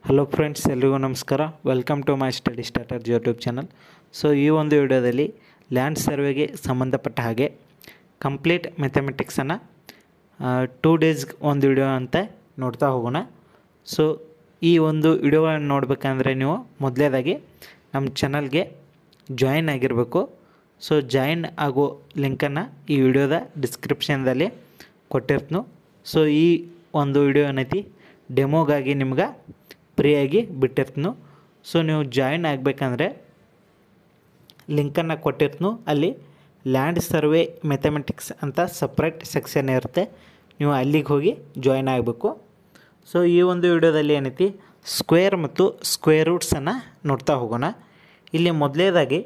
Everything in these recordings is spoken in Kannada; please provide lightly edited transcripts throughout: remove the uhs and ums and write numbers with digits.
ಹಲೋ ಫ್ರೆಂಡ್ಸ್, ಎಲ್ರಿಗೂ ನಮಸ್ಕಾರ. Welcome to my study starter YouTube channel. So ಈ ಒಂದು ವಿಡಿಯೋದಲ್ಲಿ ಲ್ಯಾಂಡ್ ಸರ್ವೆಗೆ ಸಂಬಂಧಪಟ್ಟ ಹಾಗೆ ಕಂಪ್ಲೀಟ್ ಮ್ಯಾಥಮೆಟಿಕ್ಸನ್ನು 2 ಡೇಸ್ಗೆ ಒಂದು ವಿಡಿಯೋ ಅಂತ ನೋಡ್ತಾ ಹೋಗೋಣ. ಸೊ ಈ ಒಂದು ವಿಡಿಯೋಗಳನ್ನು ನೋಡಬೇಕಂದ್ರೆ ನೀವು ಮೊದಲೇದಾಗಿ ನಮ್ಮ ಚಾನಲ್ಗೆ ಜಾಯಿನ್ ಆಗಿರಬೇಕು. ಸೊ ಜಾಯಿನ್ ಆಗೋ ಲಿಂಕನ್ನು ಈ ವಿಡಿಯೋದ ಡಿಸ್ಕ್ರಿಪ್ಷನ್ದಲ್ಲಿ ಕೊಟ್ಟಿರ್ತೀನಿ. ಸೊ ಈ ಒಂದು ವಿಡಿಯೋ ಏನೈತಿ ಡೆಮೋಗಾಗಿ ನಿಮ್ಗೆ ಫ್ರೀಯಾಗಿ ಬಿಟ್ಟಿರ್ತೀನಿ. ಸೊ ನೀವು ಜಾಯಿನ್ ಆಗಬೇಕಂದ್ರೆ ಲಿಂಕನ್ನು ಕೊಟ್ಟಿರ್ತೀನಿ. ಅಲ್ಲಿ ಲ್ಯಾಂಡ್ ಸರ್ವೆ ಮ್ಯಾಥಮೆಟಿಕ್ಸ್ ಅಂತ ಸಪ್ರೇಟ್ ಸೆಕ್ಷನ್ ಇರುತ್ತೆ. ನೀವು ಅಲ್ಲಿಗೆ ಹೋಗಿ ಜಾಯಿನ್ ಆಗಬೇಕು. ಸೊ ಈ ಒಂದು ವಿಡಿಯೋದಲ್ಲಿ ಏನೈತಿ ಸ್ಕ್ವೇರ್ ಮತ್ತು ಸ್ಕ್ವೇರ್ ರೂಟ್ಸನ್ನು ನೋಡ್ತಾ ಹೋಗೋಣ. ಇಲ್ಲಿ ಮೊದಲೇದಾಗಿ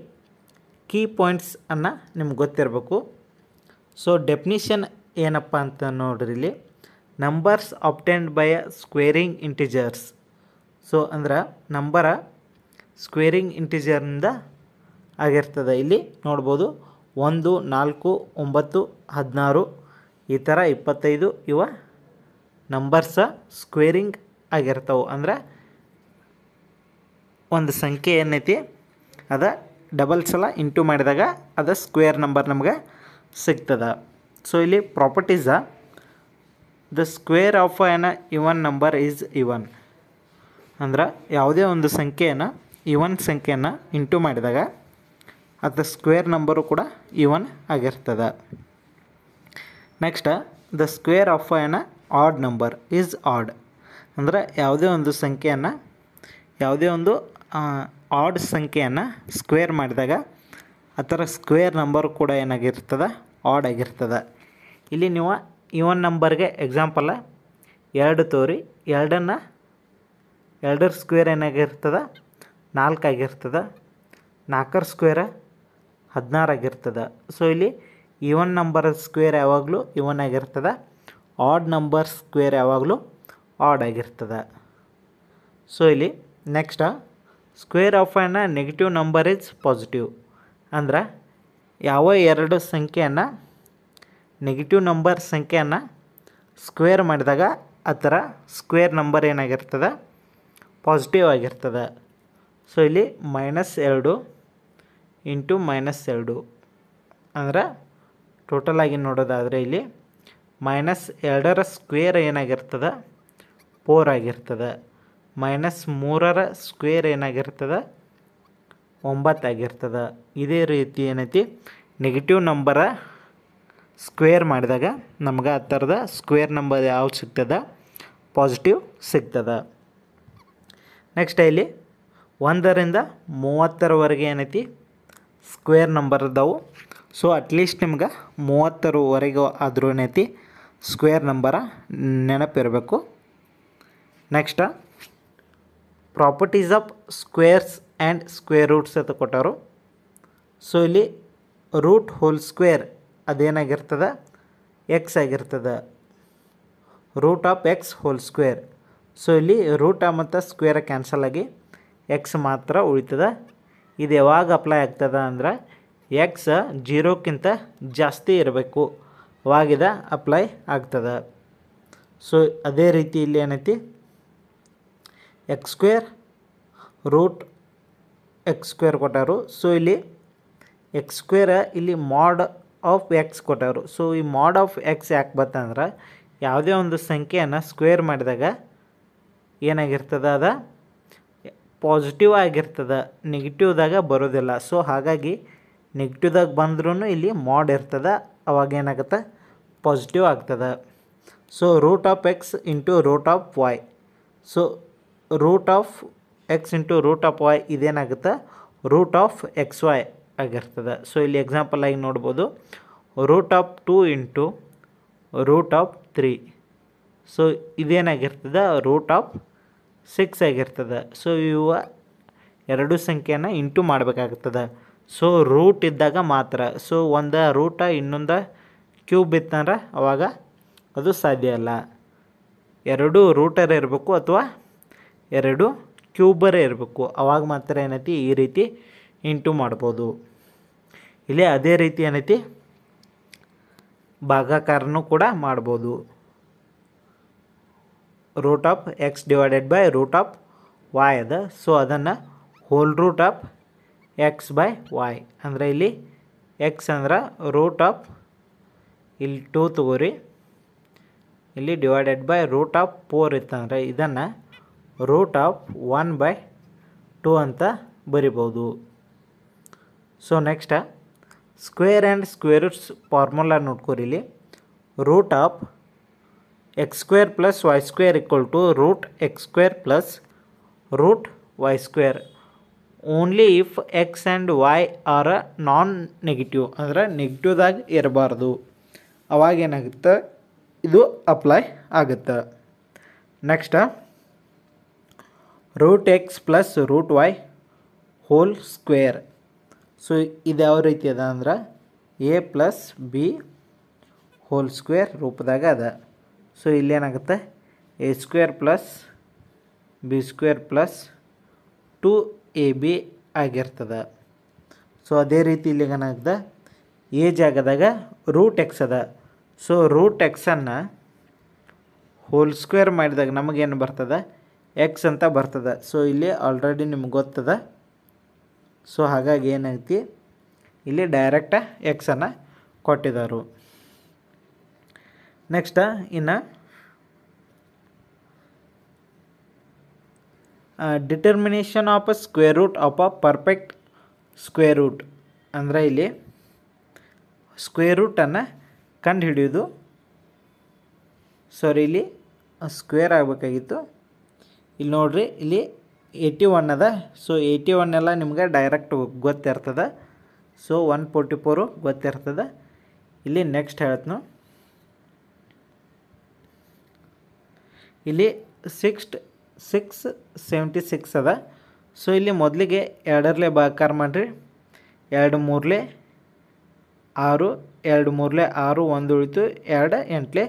ಕೀ ಪಾಯಿಂಟ್ಸನ್ನು ನಿಮ್ಗೆ ಗೊತ್ತಿರಬೇಕು. ಸೊ ಡೆಫಿನಿಷನ್ ಏನಪ್ಪ ಅಂತ ನೋಡ್ರಿ, ಇಲ್ಲಿ numbers obtained by squaring integers. So ಅಂದ್ರೆ ನಂಬರ ಸ್ಕ್ವೇರಿಂಗ್ ಇಂಟಿಜರ್ನಿಂದ ಆಗಿರ್ತದೆ. ಇಲ್ಲಿ ನೋಡ್ಬೋದು 1, 4, 9, 16 ಈ ಥರ 25 ಇವ ನಂಬರ್ಸ ಸ್ಕ್ವೇರಿಂಗ್ ಆಗಿರ್ತಾವೆ. ಅಂದ್ರೆ ಒಂದು ಸಂಖ್ಯೆ ಏನೈತಿ ಅದು ಡಬಲ್ ಸಲ ಇಂಟು ಮಾಡಿದಾಗ ಅದು ಸ್ಕ್ವೇರ್ ನಂಬರ್ ನಮ್ಗೆ ಸಿಗ್ತದೆ. ಸೊ ಇಲ್ಲಿ properties the square of an even number is even. ಅಂದ್ರೆ ಯಾವುದೇ ಒಂದು ಸಂಖ್ಯೆಯನ್ನು ಇವನ್ ಸಂಖ್ಯೆಯನ್ನು ಇಂಟು ಮಾಡಿದಾಗ ಅದು ಸ್ಕ್ವೇರ್ ನಂಬರು ಕೂಡ ಇವನ್ ಆಗಿರ್ತದೆ. Next the square of N odd number is add. ಅಂದರೆ ಯಾವುದೇ ಒಂದು ಆಡ್ ಸಂಖ್ಯೆಯನ್ನು ಸ್ಕ್ವೇರ್ ಮಾಡಿದಾಗ ಅದರ ಸ್ಕ್ವೇರ್ ನಂಬರು ಕೂಡ ಏನಾಗಿರ್ತದೆ, ಆಡ್ ಆಗಿರ್ತದೆ. ಇಲ್ಲಿ ನೀವು ಇವನ್ ನಂಬರ್ಗೆ ಎಕ್ಸಾಂಪಲ್ 2 ತೋರಿ, 2ರ ಸ್ಕ್ವೇರ್ ಏನಾಗಿರ್ತದೆ 4 ಆಗಿರ್ತದೆ, 4ರ ಸ್ಕ್ವೇರ್ 16 ಆಗಿರ್ತದೆ. ಸೊ ಇಲ್ಲಿ ಇವನ್ ನಂಬರ್ ಸ್ಕ್ವೇರ್ ಯಾವಾಗಲೂ ಇವನ್ ಆಗಿರ್ತದೆ, ಆಡ್ ನಂಬರ್ ಸ್ಕ್ವೇರ್ ಯಾವಾಗಲೂ ಆಡ್ ಆಗಿರ್ತದೆ. ಸೊ ಇಲ್ಲಿ next square of N negative number is positive. ಅಂದ್ರೆ ಯಾವ ಎರಡು ಸಂಖ್ಯೆಯನ್ನು ನೆಗೆಟಿವ್ ನಂಬರ್ ಸಂಖ್ಯೆಯನ್ನು ಸ್ಕ್ವೇರ್ ಮಾಡಿದಾಗ ಅದರ ಸ್ಕ್ವೇರ್ ನಂಬರ್ ಏನಾಗಿರ್ತದೆ, ಪಾಸಿಟಿವ್ ಆಗಿರ್ತದೆ. ಸೊ ಇಲ್ಲಿ -2 ಇಂಟು -2 ಅಂದ್ರೆ ಟೋಟಲಾಗಿ ನೋಡೋದಾದರೆ ಇಲ್ಲಿ -2ರ ಸ್ಕ್ವೇರ್ ಏನಾಗಿರ್ತದೆ 4 ಆಗಿರ್ತದೆ, -3ರ ಸ್ಕ್ವೇರ್ ಏನಾಗಿರ್ತದೆ 9 ಆಗಿರ್ತದೆ. ಇದೇ ರೀತಿ ಏನೈತಿ ನೆಗೆಟಿವ್ ನಂಬರ ಸ್ಕ್ವೇರ್ ಮಾಡಿದಾಗ ನಮ್ಗೆ ಆ ಥರದ ಸ್ಕ್ವೇರ್ ನಂಬರ್ ಯಾವ್ದು ಸಿಗ್ತದೆ, ಪಾಸಿಟಿವ್ ಸಿಗ್ತದೆ. ನೆಕ್ಸ್ಟ್ ಇಲ್ಲಿ 1ರಿಂದ 30ರವರೆಗೆ ಏನೈತಿ ಸ್ಕ್ವೇರ್ ನಂಬರ್ ಇದ್ದಾವೆ. ಸೊ ಅಟ್ಲೀಸ್ಟ್ ನಿಮ್ಗೆ 30ರವರೆಗೂ ಆದರೂ ಏನೈತಿ ಸ್ಕ್ವೇರ್ ನಂಬರ ನೆನಪಿರಬೇಕು. Next properties of squares and square roots ಅಂತ ಕೊಟ್ಟರು. ಸೊ ಇಲ್ಲಿ ರೂಟ್ ಹೋಲ್ ಸ್ಕ್ವೇರ್ ಅದೇನಾಗಿರ್ತದೆ ಎಕ್ಸ್ ಆಗಿರ್ತದೆ, root of x whole square. So ಇಲ್ಲಿ ರೂಟ ಮತ್ತು ಸ್ಕ್ವೇರ್ ಕ್ಯಾನ್ಸಲ್ ಆಗಿ ಎಕ್ಸ್ ಮಾತ್ರ ಉಳಿತದೆ. ಇದು ಯಾವಾಗ ಅಪ್ಲೈ ಆಗ್ತದೆ ಅಂದ್ರೆ ಎಕ್ಸ್ 0ಕ್ಕಿಂತ ಜಾಸ್ತಿ ಇರಬೇಕು, ಅವಾಗಿದ ಅಪ್ಲೈ ಆಗ್ತದೆ. ಸೊ ಅದೇ ರೀತಿ ಇಲ್ಲಿ ಏನೈತಿ x² ರೂಟ್ x² ಕೊಟ್ಟರು. ಸೊ ಇಲ್ಲಿ x² ಇಲ್ಲಿ ಮಾಡ್ ಆಫ್ ಎಕ್ಸ್ ಕೊಟ್ಟರು. ಸೊ ಈ ಮಾಡ್ ಆಫ್ ಎಕ್ಸ್ ಯಾಕೆ ಬರ್ತಂದ್ರೆ ಯಾವುದೇ ಒಂದು ಸಂಖ್ಯೆಯನ್ನು ಸ್ಕ್ವೇರ್ ಮಾಡಿದಾಗ ಏನಾಗಿರ್ತದೆ ಅದು ಪಾಸಿಟಿವ್ ಆಗಿರ್ತದೆ, ನೆಗೆಟಿವ್ದಾಗ ಬರೋದಿಲ್ಲ. ಸೊ ಹಾಗಾಗಿ ನೆಗೆಟಿವ್ದಾಗ ಬಂದ್ರೂ ಇಲ್ಲಿ ಮಾಡ್ ಇರ್ತದೆ, ಅವಾಗ ಏನಾಗುತ್ತೆ ಪಾಸಿಟಿವ್ ಆಗ್ತದೆ. So root of X into root of Y. So root of X into root of Y ಇದೇನಾಗುತ್ತೆ ರೂಟ್ ಆಫ್ XY ಆಗಿರ್ತದೆ. ಸೊ ಇಲ್ಲಿ ಎಕ್ಸಾಂಪಲ್ ಆಗಿ ನೋಡ್ಬೋದು root of 2 into root of 3. So ಇದೇನಾಗಿರ್ತದೆ ರೂಟ್ ಆಫ್ 6 ಆಗಿರ್ತದೆ. ಸೊ ಇವ ಎರಡು ಸಂಖ್ಯೆಯನ್ನು ಇಂಟು ಮಾಡಬೇಕಾಗ್ತದೆ. ಸೊ ರೂಟ್ ಇದ್ದಾಗ ಮಾತ್ರ. ಸೊ ಒಂದು ರೂಟ ಇನ್ನೊಂದು ಕ್ಯೂಬ್ ಇತ್ತಂದ್ರೆ ಅವಾಗ ಅದು ಸಾಧ್ಯ ಅಲ್ಲ. 2 ರೂಟರೇ ಇರಬೇಕು ಅಥವಾ 2 ಕ್ಯೂಬರೇ ಇರಬೇಕು, ಅವಾಗ ಮಾತ್ರ ಏನೈತಿ ಈ ರೀತಿ ಇಂಟು ಮಾಡ್ಬೋದು. ಇಲ್ಲಿ ಅದೇ ರೀತಿ ಏನೈತಿ ಭಾಗಾಕಾರನೂ ಕೂಡ ಮಾಡ್ಬೋದು. Root of X divided by root of Y ಅದ. ಸೊ ಅದನ್ನು whole root of X by Y ಅಂದರೆ ಇಲ್ಲಿ ಎಕ್ಸ್ ಅಂದ್ರೆ ರೂಟ್ ಆಫ್ ಇಲ್ಲಿ 2 ತಗೋರಿ, ಇಲ್ಲಿ ಡಿವೈಡೆಡ್ ಬೈ ರೂಟ್ ಆಫ್ 4 ಇತ್ತಂದರೆ ಇದನ್ನು ರೂಟ್ ಆಫ್ 1/2 ಅಂತ ಬರಿಬೋದು. So next square and square roots formula ನೋಡ್ಕೊರಿ. ಇಲ್ಲಿ root of X square plus Y square equal to root X square plus root Y square only if X and Y are non negative ಅಂದರೆ ನೆಗೆಟಿವ್ದಾಗ ಇರಬಾರ್ದು. ಅವಾಗೇನಾಗುತ್ತೆ ಇದು ಅಪ್ಲೈ ಆಗುತ್ತೆ. Next root X plus root Y whole square. So ಇದು ಯಾವ ರೀತಿ ಅದ ಅಂದ್ರೆ A plus B whole square ರೂಪದಾಗ ಅದ. ಸೊ ಇಲ್ಲೇನಾಗುತ್ತೆ A square plus B square plus 2ab ಆಗಿರ್ತದೆ. ಸೊ ಅದೇ ರೀತಿ ಇಲ್ಲಿಗೆ ಏನಾಗ್ತದೆ ಎ ಜಾಗದಾಗ ರೂಟ್ ಎಕ್ಸ್ ಅದ. ಸೊ ರೂಟ್ ಎಕ್ಸನ್ನು ಹೋಲ್ ಸ್ಕ್ವೇರ್ ಮಾಡಿದಾಗ ನಮಗೇನು ಬರ್ತದೆ ಎಕ್ಸ್ ಅಂತ ಬರ್ತದೆ. ಸೊ ಇಲ್ಲಿ ಆಲ್ರೆಡಿ ನಿಮ್ಗೆ ಗೊತ್ತದ. ಸೊ ಹಾಗಾಗಿ ಏನೈತಿ ಇಲ್ಲಿ ಡೈರೆಕ್ಟ ಎಕ್ಸನ್ನು ಕೊಟ್ಟಿದ್ದಾರೆ. ನೆಕ್ಸ್ಟ್ ಇನ್ನು determination of a square root of a perfect square root ಅಂದರೆ ಇಲ್ಲಿ ಸ್ಕ್ವೇರ್ ರೂಟನ್ನು ಕಂಡು ಹಿಡಿಯೋದು. ಸಾರಿ ಇಲ್ಲಿ ಸ್ಕ್ವೇರ್ ಆಗಬೇಕಾಗಿತ್ತು. ಇಲ್ಲಿ ನೋಡಿರಿ ಇಲ್ಲಿ 81 ಅದ. ಸೊ 81 ಎಲ್ಲ ನಿಮ್ಗೆ ಡೈರೆಕ್ಟ್ ಗೊತ್ತಿರ್ತದೆ. ಸೊ 144 ಗೊತ್ತಿರ್ತದೆ. ಇಲ್ಲಿ ನೆಕ್ಸ್ಟ್ ಹೇಳ್ತೀನಿ ಇಲ್ಲಿ 676 ಅದ. ಸೊ ಇಲ್ಲಿ ಮೊದಲಿಗೆ 2 ಭಾಗಾಕಾರ ಮಾಡಿರಿ. 2 3 6, 2 3 6 1 ಉಳಿತು, 2 8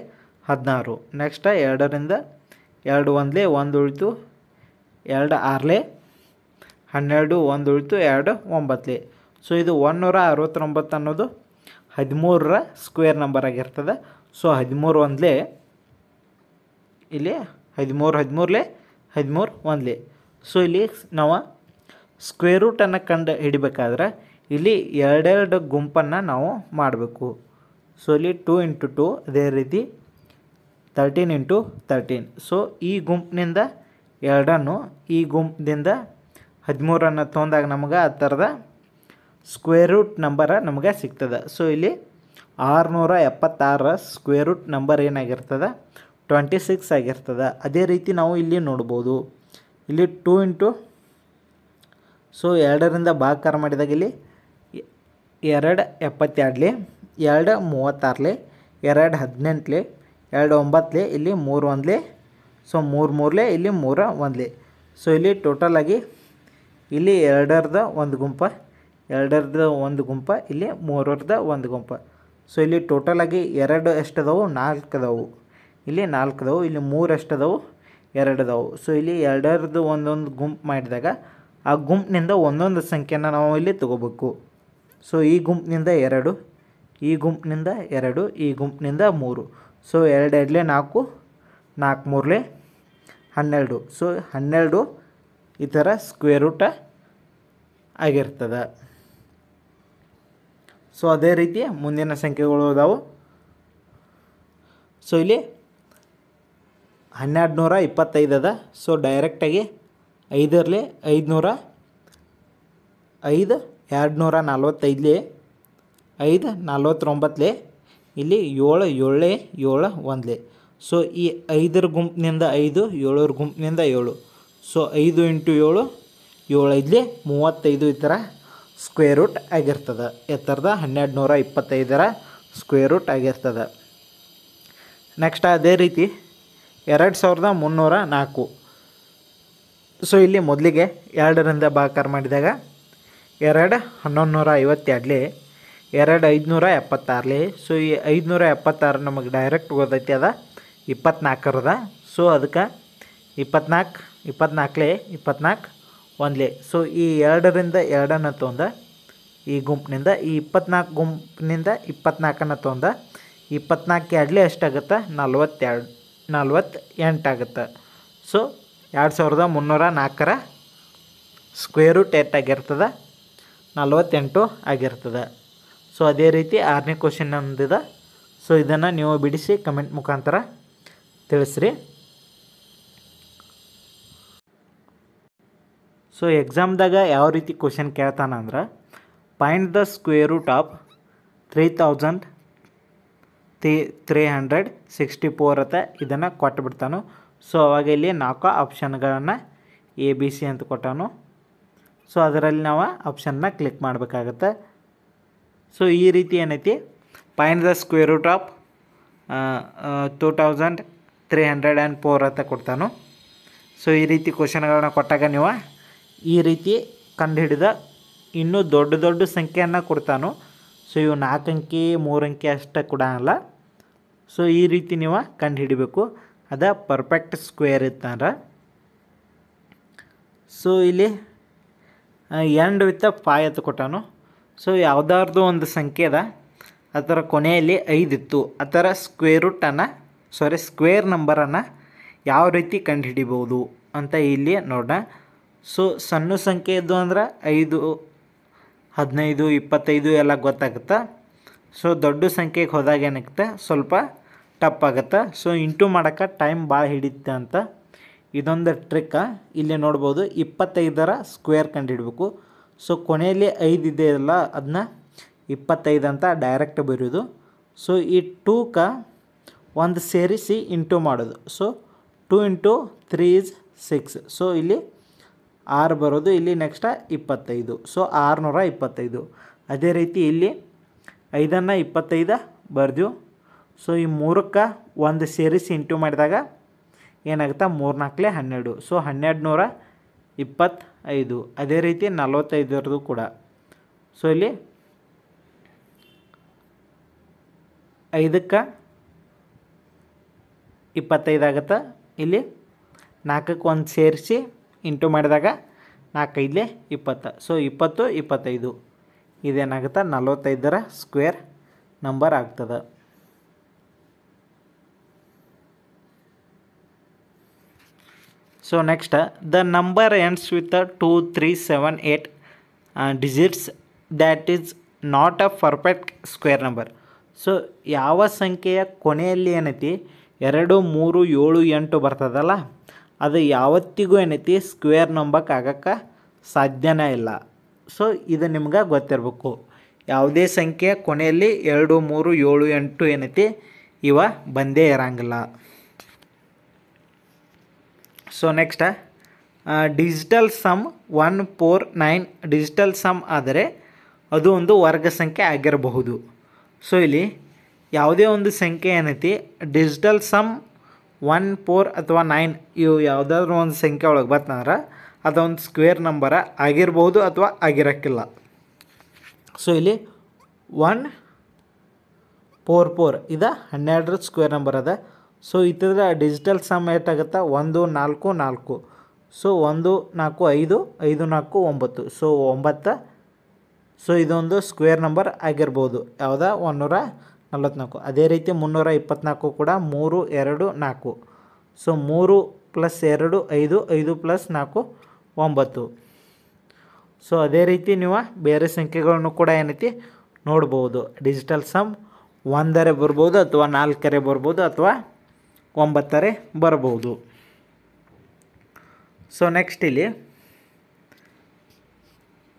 16. ನೆಕ್ಸ್ಟ್ 2ರಿಂದ 2 1 1 ಉಳಿತು, 2 6 12 1 ಉಳಿತು, 2 9. ಸೊ ಇದು 169 ಅನ್ನೋದು 13ರ ಸ್ಕ್ವೇರ್ ನಂಬರ್ ಆಗಿರ್ತದೆ. ಸೊ 13 1 ಇಲ್ಲಿ 13 13 13 1. ಸೊ ಇಲ್ಲಿ ನಾವು ಸ್ಕ್ವೇರ್ ರೂಟನ್ನು ಕಂಡು ಹಿಡಿಬೇಕಾದ್ರೆ ಇಲ್ಲಿ 2 ಗುಂಪನ್ನು ನಾವು ಮಾಡಬೇಕು. ಸೊ ಇಲ್ಲಿ 2 × 2 ಅದೇ ರೀತಿ 13 × 13. ಸೊ ಈ ಗುಂಪಿನಿಂದ 2 ಈ ಗುಂಪಿನಿಂದ 13 ತೊಗೊಂಡಾಗ ನಮಗೆ ಆ ಥರದ ಸ್ಕ್ವೇರ್ ರೂಟ್ ನಂಬರ ನಮಗೆ ಸಿಗ್ತದೆ. ಸೊ ಇಲ್ಲಿ 676 ಸ್ಕ್ವೇರ್ ರೂಟ್ ನಂಬರ್ ಏನಾಗಿರ್ತದೆ 26 ಆಗಿರ್ತದೆ. ಅದೇ ರೀತಿ ನಾವು ಇಲ್ಲಿ ನೋಡ್ಬೋದು. ಇಲ್ಲಿ 2 × ಸೊ 2ರಿಂದ ಭಾಗಾಕಾರ ಮಾಡಿದಾಗ ಇಲ್ಲಿ 2 72, 2 36, 2 18, 2 9, ಇಲ್ಲಿ 3 1. ಸೊ 3 3 ಇಲ್ಲಿ 3 1. ಸೊ ಇಲ್ಲಿ ಟೋಟಲಾಗಿ ಇಲ್ಲಿ 2ರದ ಒಂದು ಗುಂಪ, 2ರದ ಒಂದು ಗುಂಪ, ಇಲ್ಲಿ 3ರದ ಒಂದು ಗುಂಪ. ಸೊ ಇಲ್ಲಿ ಟೋಟಲಾಗಿ 2 ಎಷ್ಟದವು 4 ಅದಾವು, ಇಲ್ಲಿ 4 ಅದಾವು, ಇಲ್ಲಿ 3 ಎಷ್ಟದವು 2 ಅದಾವು. ಸೊ ಇಲ್ಲಿ 2ರದ್ದು ಒಂದೊಂದು ಗುಂಪು ಮಾಡಿದಾಗ ಆ ಗುಂಪಿನಿಂದ ಒಂದೊಂದು ಸಂಖ್ಯೆನ ನಾವು ಇಲ್ಲಿ ತೊಗೋಬೇಕು. ಸೊ ಈ ಗುಂಪಿನಿಂದ 2, ಈ ಗುಂಪಿನಿಂದ 2, ಈ ಗುಂಪಿನಿಂದ 3. ಸೊ 2 2 4, 4 3 12. ಸೊ 12 ಈ ಥರ ಸ್ಕ್ವೇರ್ ರೂಟ ಆಗಿರ್ತದೆ. ಸೊ ಅದೇ ರೀತಿ ಮುಂದಿನ ಸಂಖ್ಯೆಗಳು ಅದಾವು. ಸೊ ಇಲ್ಲಿ 1225 ಅದ. ಸೊ ಡೈರೆಕ್ಟಾಗಿ 5ರಲ್ಲಿ 500, 5 245, 5 49, ಇಲ್ಲಿ 7 7 7 1. ಸೊ ಈ 5ರ ಗುಂಪಿನಿಂದ 5, 7ರ ಗುಂಪಿನಿಂದ 7. ಸೊ 5 × 7 7 35 ಈ ಥರ ಸ್ಕ್ವೇರ್ ರೂಟ್ ಆಗಿರ್ತದೆ. ಎತ್ತರದ 1225ರ ಸ್ಕ್ವೇರ್ ರೂಟ್ ಆಗಿರ್ತದೆ. ನೆಕ್ಸ್ಟ್ ಅದೇ ರೀತಿ 2304. ಸೊ ಇಲ್ಲಿ ಮೊದಲಿಗೆ 2ರಿಂದ ಭಾಗಾಕಾರ ಮಾಡಿದಾಗ 2 1152, 2 576. ಸೊ ಈ 576 ನಮಗೆ ಡೈರೆಕ್ಟ್ ಗೊತ್ತೈತಿ ಅದ 24ರದ. ಸೊ ಅದಕ್ಕೆ 24 24 24 1. ಸೊ ಈ 2ರಿಂದ 2 ತೊಗೊಂಡ ಈ ಗುಂಪಿನಿಂದ, ಈ 24 ಗುಂಪಿನಿಂದ 24 ತೊಗೊಂಡ 24 2 ಎಷ್ಟಾಗುತ್ತೆ 48 ಆಗುತ್ತೆ. ಸೊ 2304ರ ಸ್ಕ್ವೇರ್ ರೂಟ್ ಎಷ್ಟಾಗಿರ್ತದೆ 48 ಆಗಿರ್ತದೆ. ಸೊ ಅದೇ ರೀತಿ 6ನೇ ಕ್ವಶನ್ ಒಂದಿದೆ. ಸೊ ಇದನ್ನು ನೀವು ಬಿಡಿಸಿ ಕಮೆಂಟ್ ಮುಖಾಂತರ ತಿಳಿಸ್ರಿ. ಸೊ ಎಕ್ಸಾಮ್ದಾಗ ಯಾವ ರೀತಿ ಕ್ವಶನ್ ಕೇಳ್ತಾನಂದ್ರೆ find the square root of 3364 ಅಂತ ಇದನ್ನು ಕೊಟ್ಟುಬಿಡ್ತಾನು. ಸೊ ಅವಾಗ ಇಲ್ಲಿ 4 ಆಪ್ಷನ್ಗಳನ್ನು ABC ಅಂತ ಕೊಟ್ಟಾನು. ಸೊ ಅದರಲ್ಲಿ ನಾವು ಆಪ್ಷನ್ನ ಕ್ಲಿಕ್ ಮಾಡಬೇಕಾಗತ್ತೆ. ಸೊ ಈ ರೀತಿ ಏನೈತಿ find the square root of 2304 ಅಂತ ಕೊಡ್ತಾನು. ಸೊ ಈ ರೀತಿ ಕ್ವಶನ್ಗಳನ್ನ ಕೊಟ್ಟಾಗ ನೀವು ಈ ರೀತಿ ಕಂಡುಹಿಡಿದ ಇನ್ನೂ ದೊಡ್ಡ ದೊಡ್ಡ ಸಂಖ್ಯೆಯನ್ನು ಕೊಡ್ತಾನು. ಸೊ ಇವು 4 ಅಂಕಿ 3 ಅಂಕಿ ಅಷ್ಟೇ ಕೊಡಲ್ಲ. ಸೊ ಈ ರೀತಿ ನೀವು ಕಂಡುಹಿಡಿಬೇಕು. ಅದ ಪರ್ಫೆಕ್ಟ್ ಸ್ಕ್ವೇರ್ ಇತ್ತಂದ್ರೆ. ಸೊ ಇಲ್ಲಿ ಎಂಡ್ ವಿತ್ 5 ಅಂತ ಕೊಟ್ಟಾನು. ಸೊ ಯಾವುದಾದ್ರೂ ಒಂದು ಸಂಖ್ಯೆ ಅದ, ಅದರ ಕೊನೆಯಲ್ಲಿ 5 ಇತ್ತು, ಅದರ ಸ್ಕ್ವೇರ್ ನಂಬರನ್ನು ಯಾವ ರೀತಿ ಕಂಡುಹಿಡಿಬೋದು ಅಂತ ಇಲ್ಲಿ ನೋಡೋಣ. ಸೊ ಸಣ್ಣ ಸಂಖ್ಯೆ ಇದ್ದು ಅಂದ್ರೆ 5, 15, 25 ಎಲ್ಲ ಗೊತ್ತಾಗುತ್ತೆ. ಸೊ ದೊಡ್ಡ ಸಂಖ್ಯೆಗೆ ಹೋದಾಗ ಏನಾಗುತ್ತೆ ಸ್ವಲ್ಪ ಟಫ್ ಆಗುತ್ತೆ. ಸೊ ಇಂಟು ಮಾಡೋಕ್ಕೆ ಟೈಮ್ ಭಾಳ ಹಿಡಿಯುತ್ತೆ ಅಂತ ಇದೊಂದು ಟ್ರಿಕ್ಕ. ಇಲ್ಲಿ ನೋಡ್ಬೋದು 25ರ ಸ್ಕ್ವೇರ್ ಕಂಡುಹಿಡಬೇಕು. ಸೊ ಕೊನೆಯಲ್ಲಿ 5 ಇದೆಯಲ್ಲ ಅದನ್ನ 25 ಅಂತ ಡೈರೆಕ್ಟ್ ಬರೆಯೋದು. ಸೊ ಈ 2ಕ್ಕೆ ಒಂದು ಸೇರಿಸಿ ಇಂಟು ಮಾಡೋದು. ಸೊ 2 × 3 = 6. ಸೊ ಇಲ್ಲಿ 6 ಬರೋದು. ಇಲ್ಲಿ ನೆಕ್ಸ್ಟ್ 25. ಸೊ 625. ಅದೇ ರೀತಿ ಇಲ್ಲಿ 5ನ್ನು 25 ಬರ್ದು. ಸೊ ಈ 3ಕ್ಕೆ ಒಂದು ಸೇರಿಸಿ ಇಂಟು ಮಾಡಿದಾಗ ಏನಾಗುತ್ತೆ 3 × 4 = 12. ಸೊ 1225. ಅದೇ ರೀತಿ 45ರದು ಕೂಡ. ಸೊ ಇಲ್ಲಿ 5ಕ್ಕೆ 25 ಆಗುತ್ತೆ. ಇಲ್ಲಿ 4ಕ್ಕೆ ಒಂದು ಸೇರಿಸಿ ಇಂಟು ಮಾಡಿದಾಗ 4 × 5 = 20. ಸೊ 20, 25 ಇದೇನಾಗುತ್ತೆ 45ರ ಸ್ಕ್ವೇರ್ ನಂಬರ್ ಆಗ್ತದೆ. So next the number ends with 2, 3, 7, 8 digits that is not a perfect square number. So ಯಾವ ಸಂಖ್ಯೆಯ ಕೊನೆಯಲ್ಲಿ ಏನೈತಿ 2, 3, 7, 8 ಬರ್ತದಲ್ಲ ಅದು ಯಾವತ್ತಿಗೂ ಏನೈತಿ ಸ್ಕ್ವೇರ್ ನಂಬರ್ ಆಗಕ್ಕೆ ಸಾಧ್ಯನೇ ಇಲ್ಲ. ಸೊ ಇದು ನಿಮ್ಗೆ ಗೊತ್ತಿರಬೇಕು. ಯಾವುದೇ ಸಂಖ್ಯೆಯ ಕೊನೆಯಲ್ಲಿ 2, 3, 7, 8 ಏನೈತಿ ಇವ ಬಂದೇ ಇರೋಂಗಿಲ್ಲ. So next digital sum 1, 4, 9 digital sum ಆದರೆ ಅದು ಒಂದು ವರ್ಗ ಸಂಖ್ಯೆ ಆಗಿರಬಹುದು. ಸೊ ಇಲ್ಲಿ ಯಾವುದೇ ಒಂದು ಸಂಖ್ಯೆ ಏನೈತಿ ಡಿಜಿಟಲ್ ಸಮ್ 1, 4 ಅಥವಾ 9 ಇವು ಯಾವುದಾದ್ರೂ ಒಂದು ಸಂಖ್ಯೆ ಒಳಗೆ ಬರ್ತಂದ್ರೆ ಅದೊಂದು ಸ್ಕ್ವೇರ್ ನಂಬರ ಆಗಿರ್ಬೋದು ಅಥವಾ ಆಗಿರೋಕ್ಕಿಲ್ಲ. ಸೊ ಇಲ್ಲಿ 1, 4, 4 ಇದು 12ರ ಸ್ಕ್ವೇರ್ ನಂಬರ್ ಅದ. ಸೊ ಇದರ ಡಿಜಿಟಲ್ ಸಮ್ ಏಟಾಗುತ್ತೆ 1, 4, 4. ಸೊ 1, 4, 5, 5, 4, 9. ಸೊ 9. ಸೊ ಇದೊಂದು ಸ್ಕ್ವೇರ್ ನಂಬರ್ ಆಗಿರ್ಬೋದು. ಯಾವುದಾ 144. ಅದೇ ರೀತಿ 324 ಕೂಡ 3, 2, 4. ಸೊ 3 + 2 5, 5 + 4 9. ಸೊ ಅದೇ ರೀತಿ ನೀವು ಬೇರೆ ಸಂಖ್ಯೆಗಳನ್ನು ಕೂಡ ಏನೈತಿ ನೋಡ್ಬೋದು. ಡಿಜಿಟಲ್ ಸಮ್ 1ರೆ ಬರ್ಬೋದು ಅಥವಾ 4ರೆ ಬರ್ಬೋದು ಅಥವಾ 9ರೆ ಬರ್ಬೋದು. ಸೊ ನೆಕ್ಸ್ಟ್ ಇಲ್ಲಿ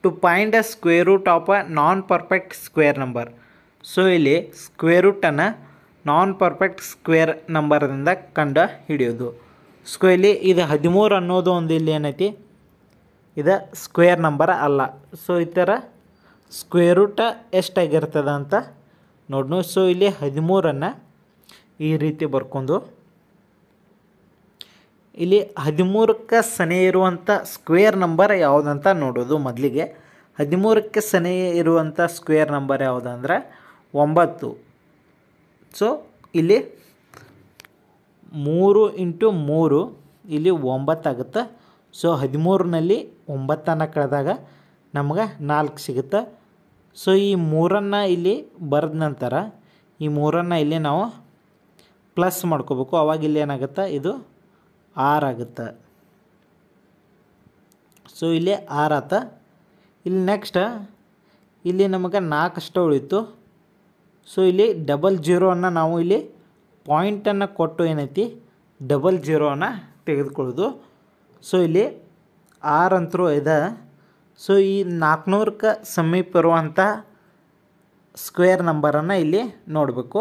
to find a square root of a non perfect square number. So ಇಲ್ಲಿ ಸ್ಕ್ವೇರ್ ರೂಟನ್ನು ನಾನ್ ಪರ್ಫೆಕ್ಟ್ ಸ್ಕ್ವೇರ್ ನಂಬರ್ದಿಂದ ಕಂಡು ಹಿಡಿಯೋದು. ಸೊ ಇಲ್ಲಿ ಇದು 13 ಅನ್ನೋದು ಒಂದು ಇಲ್ಲಿ ಏನೈತಿ ಇದು ಸ್ಕ್ವೇರ್ ನಂಬರ್ ಅಲ್ಲ. ಸೊ ಈ ಥರ ಸ್ಕ್ವೇರ್ ರೂಟ ಎಷ್ಟಾಗಿರ್ತದೆ ಅಂತ ನೋಡ್ನು. ಸೊ ಇಲ್ಲಿ 13ನ್ನು ಈ ರೀತಿ ಬರ್ಕೊಂಡು ಇಲ್ಲಿ 13ಕ್ಕೆ ಸನೇ ಇರುವಂಥ ಸ್ಕ್ವೇರ್ ನಂಬರ್ ಯಾವುದಂತ ನೋಡೋದು. ಮೊದಲಿಗೆ 13ಕ್ಕೆ ಸನೇ ಇರುವಂಥ ಸ್ಕ್ವೇರ್ ನಂಬರ್ ಯಾವುದಂದ್ರೆ 9. ಸೊ ಇಲ್ಲಿ 3 × 3 ಇಲ್ಲಿ 9 ಆಗುತ್ತೆ. ಸೊ 13ನಲ್ಲಿ 9ನ್ನು ಕಳೆದಾಗ ನಮ್ಗೆ 4 ಸಿಗುತ್ತೆ. ಸೊ ಈ 3ನ್ನು ಇಲ್ಲಿ ಬರೆದ ನಂತರ ಈ 3ನ್ನು ಇಲ್ಲಿ ನಾವು ಪ್ಲಸ್ ಮಾಡ್ಕೋಬೇಕು. ಅವಾಗ ಇಲ್ಲಿ ಏನಾಗುತ್ತೆ ಇದು 6 ಆಗುತ್ತೆ. ಸೊ ಇಲ್ಲಿ 6 ಆತ. ಇಲ್ಲಿ ನೆಕ್ಸ್ಟ್ ಇಲ್ಲಿ ನಮಗೆ 4 ಅಷ್ಟೇ ಉಳಿತು. ಸೊ ಇಲ್ಲಿ ಡಬಲ್ ಜೀರೋವನ್ನು ನಾವು ಇಲ್ಲಿ ಪಾಯಿಂಟನ್ನು ಕೊಟ್ಟು ಏನೈತಿ ಡಬಲ್ ಜೀರೋವನ್ನು ತೆಗೆದುಕೊಳ್ಳೋದು. ಸೊ ಇಲ್ಲಿ 6 ಅಂತರೂ ಇದೆ. ಸೊ ಈ 400ಕ್ಕೆ ಸಮೀಪ ಇರುವಂಥ ಸ್ಕ್ವೇರ್ ನಂಬರನ್ನು ಇಲ್ಲಿ ನೋಡಬೇಕು.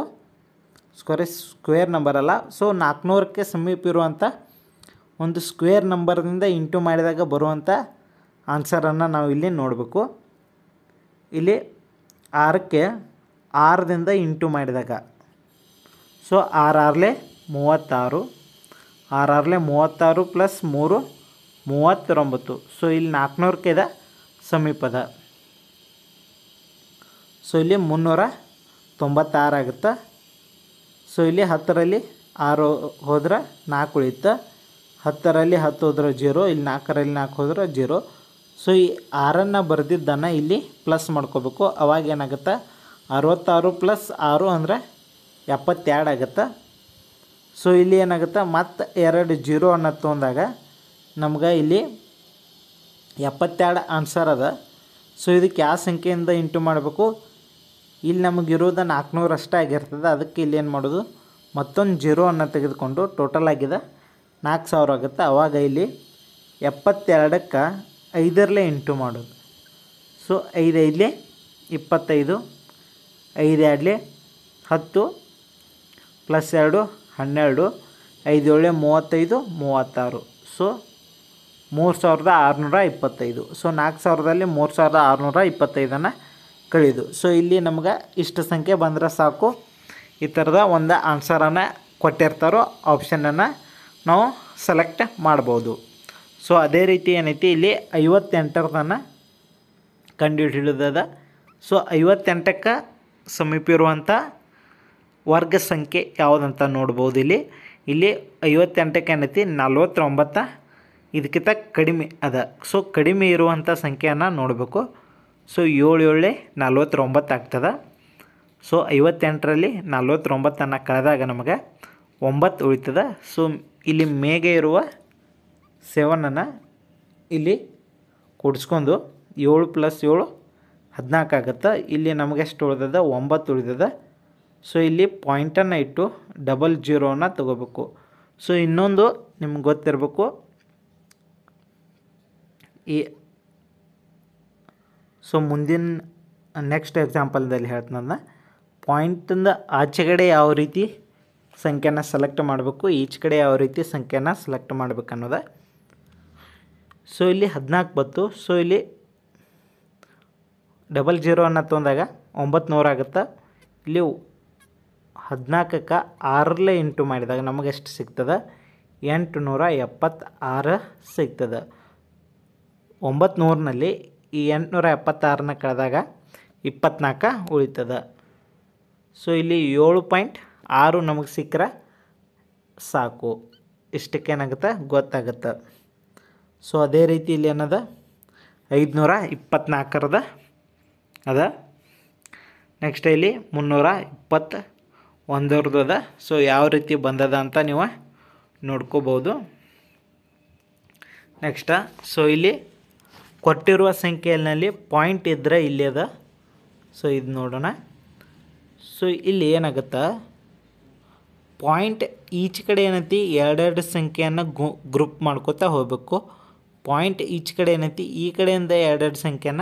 ಸ್ಕ್ವೇರ್ ನಂಬರ್ ಅಲ್ಲ. ಸೊ 400ಕ್ಕೆ ಸಮೀಪ ಇರುವಂಥ ಒಂದು ಸ್ಕ್ವೇರ್ ನಂಬರ್ದಿಂದ ಇಂಟು ಮಾಡಿದಾಗ ಬರುವಂಥ ಆನ್ಸರನ್ನು ನಾವು ಇಲ್ಲಿ ನೋಡಬೇಕು. ಇಲ್ಲಿ 6ಕ್ಕೆ 6ದಿಂದ ಇಂಟು ಮಾಡಿದಾಗ ಸೊ 6 6 36, 6 6 36 ಪ್ಲಸ್ 3 39. ಸೊ ಇಲ್ಲಿ 400ಕ್ಕೆ ಇದೆ ಸಮೀಪದ. ಸೊ ಇಲ್ಲಿ 396 ಆಗುತ್ತೆ. ಸೊ ಇಲ್ಲಿ 10ರಲ್ಲಿ 6 ಹೋದ್ರೆ 4 ಉಳಿಯುತ್ತೆ. 10ರಲ್ಲಿ 10 ಹೋದ್ರೆ 0, ಇಲ್ಲಿ 4ರಲ್ಲಿ 4 ಹೋದ್ರೆ 0. ಸೊ ಈ 6ನ್ನು ಬರೆದಿದ್ದನ್ನು ಇಲ್ಲಿ ಪ್ಲಸ್ ಮಾಡ್ಕೋಬೇಕು. ಅವಾಗ ಏನಾಗುತ್ತೆ 66 ಪ್ಲಸ್ 6 ಅಂದರೆ 72 ಆಗುತ್ತೆ. ಸೊ ಇಲ್ಲಿ ಏನಾಗುತ್ತೆ ಮತ್ತು 2 0 ಅನ್ನು ತೊಗೊಂಡಾಗ ನಮ್ಗೆ ಇಲ್ಲಿ 72 ಆನ್ಸರ್ ಅದ. ಸೊ ಇದಕ್ಕೆ ಯಾವ ಸಂಖ್ಯೆಯಿಂದ ಇಂಟು ಮಾಡಬೇಕು, ಇಲ್ಲಿ ನಮಗಿರೋದು 400 ಅಷ್ಟೇ ಆಗಿರ್ತದೆ. ಅದಕ್ಕೆ ಇಲ್ಲಿ ಏನು ಮಾಡೋದು, ಮತ್ತೊಂದು 0 ಅನ್ನು ತೆಗೆದುಕೊಂಡು ಟೋಟಲ್ ಆಗಿದೆ 4000 ಆಗುತ್ತೆ. ಆವಾಗ ಇಲ್ಲಿ 72ಕ್ಕೆ 5ರಲ್ಲೇ ಇಂಟು ಮಾಡೋದು. So 5 5 25, 5 2 10 plus 2 12, 5 7 35 36. ಸೊ 3625. ಸೊ 4000ದಲ್ಲಿ 3625 ಕಳೆಯೋದು. ಸೊ ಇಲ್ಲಿ ನಮ್ಗೆ ಇಷ್ಟು ಸಂಖ್ಯೆ ಬಂದರೆ ಸಾಕು. ಈ ಥರದ ಒಂದು ಆನ್ಸರನ್ನು ಕೊಟ್ಟಿರ್ತಾರೋ ಆಪ್ಷನನ್ನು ನಾವು ಸೆಲೆಕ್ಟ್ ಮಾಡ್ಬೋದು. ಸೊ ಅದೇ ರೀತಿ ಏನೈತಿ ಇಲ್ಲಿ 58ರದನ್ನು ಕಂಡುಹಿಡಿಯೋದದ. ಸೊ 58ಕ್ಕೆ ಸಮೀಪ ಇರುವಂಥ ವರ್ಗ ಸಂಖ್ಯೆ ಯಾವುದಂತ ನೋಡ್ಬೋದು. ಇಲ್ಲಿ 58ಕ್ಕೆ ಏನೈತಿ 49 ಇದಕ್ಕಿಂತ ಕಡಿಮೆ ಅದ. ಸೊ ಕಡಿಮೆ ಇರುವಂಥ ಸಂಖ್ಯೆಯನ್ನು ನೋಡಬೇಕು. ಸೊ 7 7 49 ಆಗ್ತದೆ. ಸೊ 58ರಲ್ಲಿ 49 ಕಳೆದಾಗ ನಮಗೆ 9 ಉಳಿತದೆ. ಸೊ ಇಲ್ಲಿ ಮೇಗೆ ಇರುವ 7 ಇಲ್ಲಿ ಕೂಡಿಸ್ಕೊಂಡು 7 + 7 14 ಆಗುತ್ತೆ. ಇಲ್ಲಿ ನಮಗೆ ಎಷ್ಟು ಉಳಿದದ 9 ಉಳಿದದ. ಸೊ ಇಲ್ಲಿ ಪಾಯಿಂಟನ್ನು ಇಟ್ಟು ಡಬಲ್ ಜೀರೋನ ತಗೋಬೇಕು. ಸೊ ಇನ್ನೊಂದು ನಿಮ್ಗೆ ಗೊತ್ತಿರಬೇಕು, ಸೊ ಮುಂದಿನ ನೆಕ್ಸ್ಟ್ ಎಕ್ಸಾಂಪಲ್ದಲ್ಲಿ ಹೇಳ್ತೀನಿ. ಪಾಯಿಂಟಿಂದ ಆಚೆಗಡೆ ಯಾವ ರೀತಿ ಸಂಖ್ಯೆನ ಸೆಲೆಕ್ಟ್ ಮಾಡಬೇಕು, ಈಚೆ ಕಡೆ ಯಾವ ರೀತಿ ಸಂಖ್ಯೆನ ಸೆಲೆಕ್ಟ್ ಮಾಡಬೇಕು ಅನ್ನೋದು. ಸೊ ಇಲ್ಲಿ 14 ಬಂತು. ಸೊ ಇಲ್ಲಿ ಡಬಲ್ ಜೀರೋ ಅನ್ನು ತೊಗೊಂಡಾಗ 900 ಆಗುತ್ತೆ. ಇಲ್ಲಿ 14ಕ್ಕೆ 6ರಲ್ಲೇ ಇಂಟು ಮಾಡಿದಾಗ ನಮಗೆ ಎಷ್ಟು ಸಿಗ್ತದೆ, 876 ಸಿಗ್ತದೆ. 900ನಲ್ಲಿ ಈ 876ನ ಕಳೆದಾಗ 24 ಉಳಿತದೆ. ಸೊ ಇಲ್ಲಿ 7.6 ನಮಗೆ ಸಿಕ್ಕರೆ ಸಾಕು. ಇಷ್ಟಕ್ಕೆ ಏನಾಗುತ್ತೆ ಗೊತ್ತಾಗುತ್ತೆ. ಸೊ ಅದೇ ರೀತಿ ಇಲ್ಲಿ ಏನದ 524 ಅದ. ನೆಕ್ಸ್ಟ್ ಇಲ್ಲಿ 321 ಅದ. ಸೊ ಯಾವ ರೀತಿ ಬಂದದ ಅಂತ ನೀವು ನೋಡ್ಕೋಬೋದು. ನೆಕ್ಸ್ಟ್ ಸೊ ಇಲ್ಲಿ ಕೊಟ್ಟಿರುವ ಸಂಖ್ಯೆಯಲ್ಲಿ ಪಾಯಿಂಟ್ ಇದ್ದರೆ ಇಲ್ಲಿ ಅದ. ಸೊ ಇದು ನೋಡೋಣ. ಸೊ ಇಲ್ಲಿ ಏನಾಗುತ್ತೆ, ಪಾಯಿಂಟ್ ಈಚೆ ಕಡೆ ಏನೈತಿ ಎರಡೆರಡು ಸಂಖ್ಯೆಯನ್ನು ಗ್ರೂಪ್ ಮಾಡ್ಕೋತಾ ಹೋಗಬೇಕು. ಪಾಯಿಂಟ್ ಈಚೆ ಕಡೆ ಏನೈತಿ ಈ ಕಡೆಯಿಂದ ಎರಡೆರಡು ಸಂಖ್ಯೆನ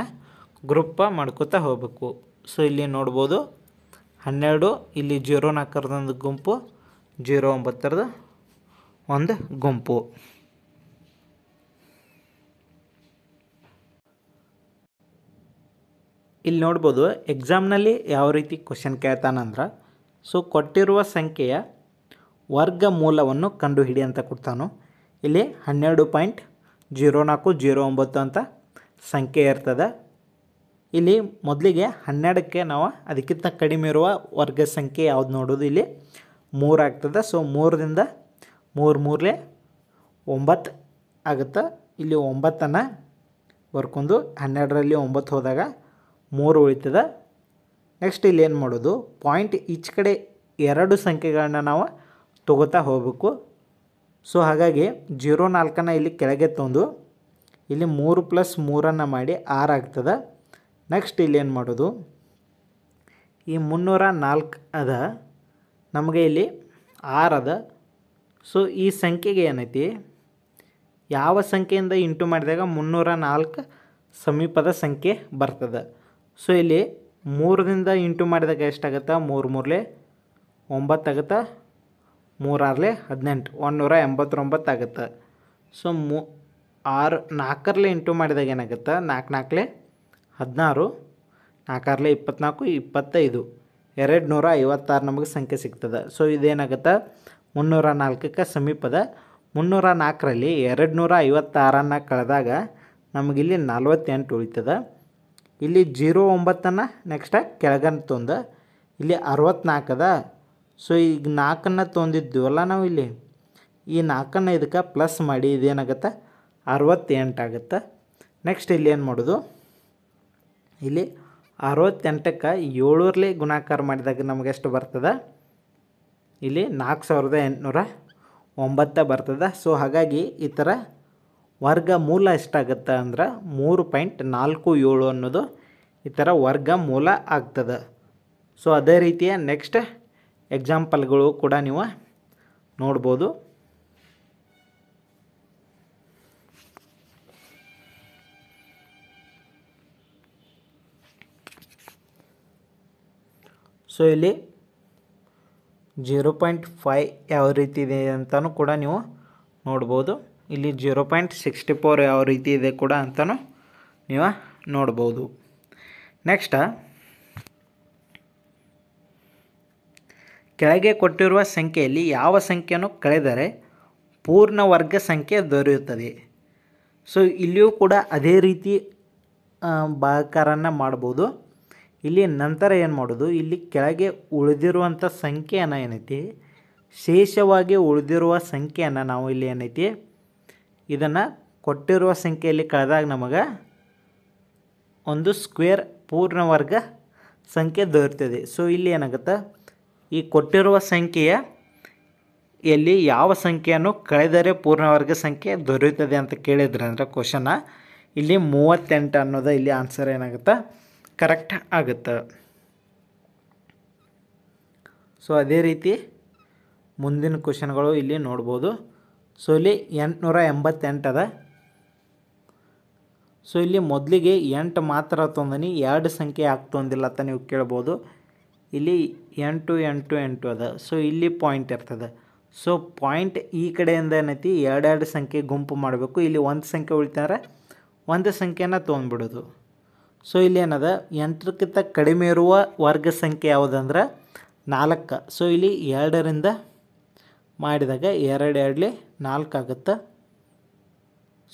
ಗ್ರೂಪ್ ಮಾಡ್ಕೋತಾ ಹೋಗಬೇಕು. ಸೊ ಇಲ್ಲಿ ನೋಡ್ಬೋದು 12, ಇಲ್ಲಿ 04 ಗುಂಪು, 09 ಒಂದು ಗುಂಪು. ಇಲ್ಲಿ ನೋಡ್ಬೋದು ಎಕ್ಸಾಮ್ನಲ್ಲಿ ಯಾವ ರೀತಿ ಕ್ವಶನ್ ಕೇಳ್ತಾನಂದ್ರೆ, ಸೊ ಕೊಟ್ಟಿರುವ ಸಂಖ್ಯೆಯ ವರ್ಗಮೂಲವನ್ನು ಕಂಡುಹಿಡಿ ಅಂತ ಕೊಡ್ತಾನು. ಇಲ್ಲಿ 12.0409 ಅಂತ ಸಂಖ್ಯೆ ಇರ್ತದೆ. ಇಲ್ಲಿ ಮೊದಲಿಗೆ 12ಕ್ಕೆ ನಾವು ಅದಕ್ಕಿಂತ ಕಡಿಮೆ ಇರುವ ವರ್ಗ ಸಂಖ್ಯೆ ಯಾವ್ದು ನೋಡೋದು, ಇಲ್ಲಿ 3 ಆಗ್ತದೆ. ಸೊ 3ರಿಂದ 3 3 9 ಆಗುತ್ತೆ. ಇಲ್ಲಿ 9 ಬರ್ಕೊಂಡು 12ರಲ್ಲಿ 9 ಹೋದಾಗ 3 ಉಳಿತದೆ. ನೆಕ್ಸ್ಟ್ ಇಲ್ಲಿ ಏನು ಮಾಡೋದು, ಪಾಯಿಂಟ್ ಈಚೆ ಕಡೆ ಎರಡು ಸಂಖ್ಯೆಗಳನ್ನ ನಾವು ತಗೋತಾ ಹೋಗಬೇಕು. ಸೊ ಹಾಗಾಗಿ 04 ಇಲ್ಲಿ ಕೆಳಗೆ ತಂದು ಇಲ್ಲಿ 3 + 3 ಮಾಡಿ 6 ಆಗ್ತದೆ. ನೆಕ್ಸ್ಟ್ ಇಲ್ಲಿ ಏನು ಮಾಡೋದು, ಈ 304 ಅದ, ನಮಗೆ ಇಲ್ಲಿ 6 ಅದ. ಸೊ ಈ ಸಂಖ್ಯೆಗೆ ಏನೈತಿ, ಯಾವ ಸಂಖ್ಯೆಯಿಂದ ಇಂಟು ಮಾಡಿದಾಗ 304 ಸಮೀಪದ ಸಂಖ್ಯೆ ಬರ್ತದೆ. ಸೊ ಇಲ್ಲಿ 3ರಿಂದ ಇಂಟು ಮಾಡಿದಾಗ ಎಷ್ಟಾಗುತ್ತೆ, 3 3 9 ಆಗುತ್ತೆ, 3 6 18, 189 ಆಗುತ್ತೆ. ಸೊ 4 ಇಂಟು ಮಾಡಿದಾಗ ಏನಾಗುತ್ತೆ, 4 4 16, 4 6 24, 25, 256 ನಮಗೆ ಸಂಖ್ಯೆ ಸಿಗ್ತದೆ. ಸೊ ಇದೇನಾಗುತ್ತೆ, 304ಕ್ಕೆ ಸಮೀಪದ. 304ರಲ್ಲಿ 256 ಕಳೆದಾಗ ನಮಗಿಲ್ಲಿ 48 ಉಳಿತದೆ. ಇಲ್ಲಿ 09 ನೆಕ್ಸ್ಟ್ ಕೆಳಗನ್ನು ತೊಂದು ಇಲ್ಲಿ 64 ಅದ. ಸೊ ಈಗ 4 ತೊಂದಿದ್ದೀವಲ್ಲ ನಾವು, ಇಲ್ಲಿ ಈ 4 ಇದಕ್ಕೆ ಪ್ಲಸ್ ಮಾಡಿ ಇದೇನಾಗುತ್ತೆ, 68 ಆಗುತ್ತೆ. ನೆಕ್ಸ್ಟ್ ಇಲ್ಲಿ ಏನು ಮಾಡೋದು, ಇಲ್ಲಿ 68ಕ್ಕೆ 7ರಲ್ಲಿ ಗುಣಾಕಾರ ಮಾಡಿದಾಗ ನಮಗೆ ಎಷ್ಟು ಬರ್ತದೆ, ಇಲ್ಲಿ 4809 ಬರ್ತದೆ. ಸೊ ಹಾಗಾಗಿ ಈ ಥರ ವರ್ಗಮೂಲ ಎಷ್ಟಾಗುತ್ತೆ ಅಂದ್ರೆ 3.47 ಅನ್ನೋದು ಈ ಥರ ವರ್ಗಮೂಲ ಆಗ್ತದೆ. ಸೊ ಅದೇ ರೀತಿಯ ನೆಕ್ಸ್ಟ್ ಎಕ್ಸಾಂಪಲ್ಗಳು ಕೂಡ ನೀವು ನೋಡ್ಬೋದು. ಸೊ ಇಲ್ಲಿ 0.5 ಯಾವ ರೀತಿ ಇದೆ ಅಂತಲೂ ಕೂಡ ನೀವು ನೋಡ್ಬೋದು. ಇಲ್ಲಿ 0.64 ಯಾವ ರೀತಿ ಇದೆ ಕೂಡ ಅಂತಲೂ ನೀವು ನೋಡ್ಬೋದು. ನೆಕ್ಸ್ಟ್ ಕೆಳಗೆ ಕೊಟ್ಟಿರುವ ಸಂಖ್ಯೆಯಲ್ಲಿ ಯಾವ ಸಂಖ್ಯೆಯನ್ನು ಕಳೆದರೆ ಪೂರ್ಣ ವರ್ಗ ಸಂಖ್ಯೆ ದೊರೆಯುತ್ತದೆ. ಸೊ ಇಲ್ಲಿಯೂ ಕೂಡ ಅದೇ ರೀತಿ ಭಾಗಾಕಾರನ ಮಾಡ್ಬೋದು. ಇಲ್ಲಿ ನಂತರ ಏನು ಮಾಡೋದು, ಇಲ್ಲಿ ಕೆಳಗೆ ಉಳಿದಿರುವಂಥ ಸಂಖ್ಯೆಯನ್ನು ಏನೈತಿ, ಶೇಷವಾಗಿ ಉಳಿದಿರುವ ಸಂಖ್ಯೆಯನ್ನು ನಾವು ಇಲ್ಲಿ ಏನೈತಿ, ಇದನ್ನು ಕೊಟ್ಟಿರುವ ಸಂಖ್ಯೆಯಲ್ಲಿ ಕಳೆದಾಗ ನಮಗೆ ಒಂದು ಸ್ಕ್ವೇರ್ ಪೂರ್ಣವರ್ಗ ಸಂಖ್ಯೆ ದೊರೆಯುತ್ತದೆ. ಸೊ ಇಲ್ಲಿ ಏನಾಗುತ್ತೆ, ಈ ಕೊಟ್ಟಿರುವ ಸಂಖ್ಯೆಯ ಎಲ್ಲಿ ಯಾವ ಸಂಖ್ಯೆಯನ್ನು ಕಳೆದರೆ ಪೂರ್ಣವರ್ಗ ಸಂಖ್ಯೆ ದೊರೆಯುತ್ತದೆ ಅಂತ ಕೇಳಿದ್ರೆ ಅಂದರೆ ಕ್ವಶನ, ಇಲ್ಲಿ 38 ಅನ್ನೋದು ಇಲ್ಲಿ ಆನ್ಸರ್ ಏನಾಗುತ್ತೆ, ಕರೆಕ್ಟ್ ಆಗುತ್ತೆ. ಸೊ ಅದೇ ರೀತಿ ಮುಂದಿನ ಕ್ವಶನ್ಗಳು ಇಲ್ಲಿ ನೋಡ್ಬೋದು. ಸೊ ಇಲ್ಲಿ 888 ಅದ. ಸೊ ಇಲ್ಲಿ ಮೊದಲಿಗೆ 8 ಮಾತ್ರ ತೊಂದನಿ, 2 ಸಂಖ್ಯೆ ಯಾಕೆ ತೊಂದಿಲ್ಲ ಅಂತ ನೀವು ಕೇಳ್ಬೋದು. ಇಲ್ಲಿ 8 8 8 ಅದ. ಸೊ ಇಲ್ಲಿ ಪಾಯಿಂಟ್ ಇರ್ತದೆ. ಸೊ ಪಾಯಿಂಟ್ ಈ ಕಡೆಯಿಂದ ಏನೈತಿ, 2 ಸಂಖ್ಯೆ ಗುಂಪು ಮಾಡಬೇಕು. ಇಲ್ಲಿ ಒಂದು ಸಂಖ್ಯೆ ಉಳಿತಾರೆ, ಒಂದು ಸಂಖ್ಯೆನ ತೊಗೊಂಡ್ಬಿಡೋದು. ಸೊ ಇಲ್ಲಿ ಏನದ, 8ಕ್ಕಿಂತ ಕಡಿಮೆ ಇರುವ ವರ್ಗ ಸಂಖ್ಯೆ ಯಾವುದಂದ್ರೆ 4. ಸೊ ಇಲ್ಲಿ 2ರಿಂದ ಮಾಡಿದಾಗ 2 2 4 ಆಗುತ್ತೆ.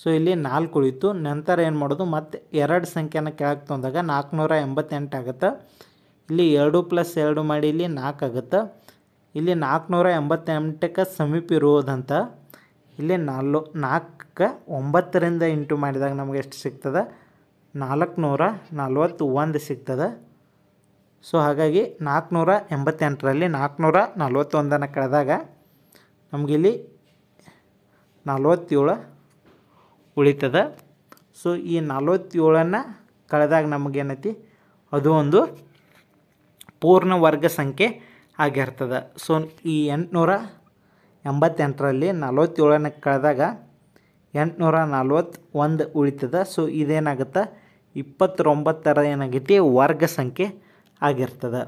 ಸೊ ಇಲ್ಲಿ 4 ಉಳಿತು. ನಂತರ ಏನು ಮಾಡೋದು, ಮತ್ತು 2 ಸಂಖ್ಯೆನ ಕೆಳಗೆ ತಂದಾಗ 488 ಆಗುತ್ತೆ. ಇಲ್ಲಿ 2 + 2 ಮಾಡಿ ಇಲ್ಲಿ 4 ಆಗುತ್ತೆ. ಇಲ್ಲಿ 488ಕ್ಕೆ ಸಮೀಪ ಇರುವುದಂತ ಇಲ್ಲಿ 4ಕ್ಕೆ 9ರಿಂದ ಇಂಟು ಮಾಡಿದಾಗ ನಮಗೆ ಎಷ್ಟು ಸಿಗ್ತದೆ, 441 ಸಿಗ್ತದೆ. ಸೊ ಹಾಗಾಗಿ 488ರಲ್ಲಿ 441 ಕಳೆದಾಗ ನಮಗಿಲ್ಲಿ 47 ಉಳಿತದೆ. ಸೊ ಈ 47 ಕಳೆದಾಗ ನಮಗೇನೈತಿ, ಅದು ಒಂದು ಪೂರ್ಣ ವರ್ಗ ಸಂಖ್ಯೆ ಆಗಿರ್ತದೆ. ಸೊ ಈ 888ರಲ್ಲಿ 47 ಕಳೆದಾಗ 841 ಉಳಿತದೆ. ಸೊ ಇದೇನಾಗುತ್ತೆ, 29 ಏನಾಗೈತಿ ವರ್ಗ ಸಂಖ್ಯೆ ಆಗಿರ್ತದೆ.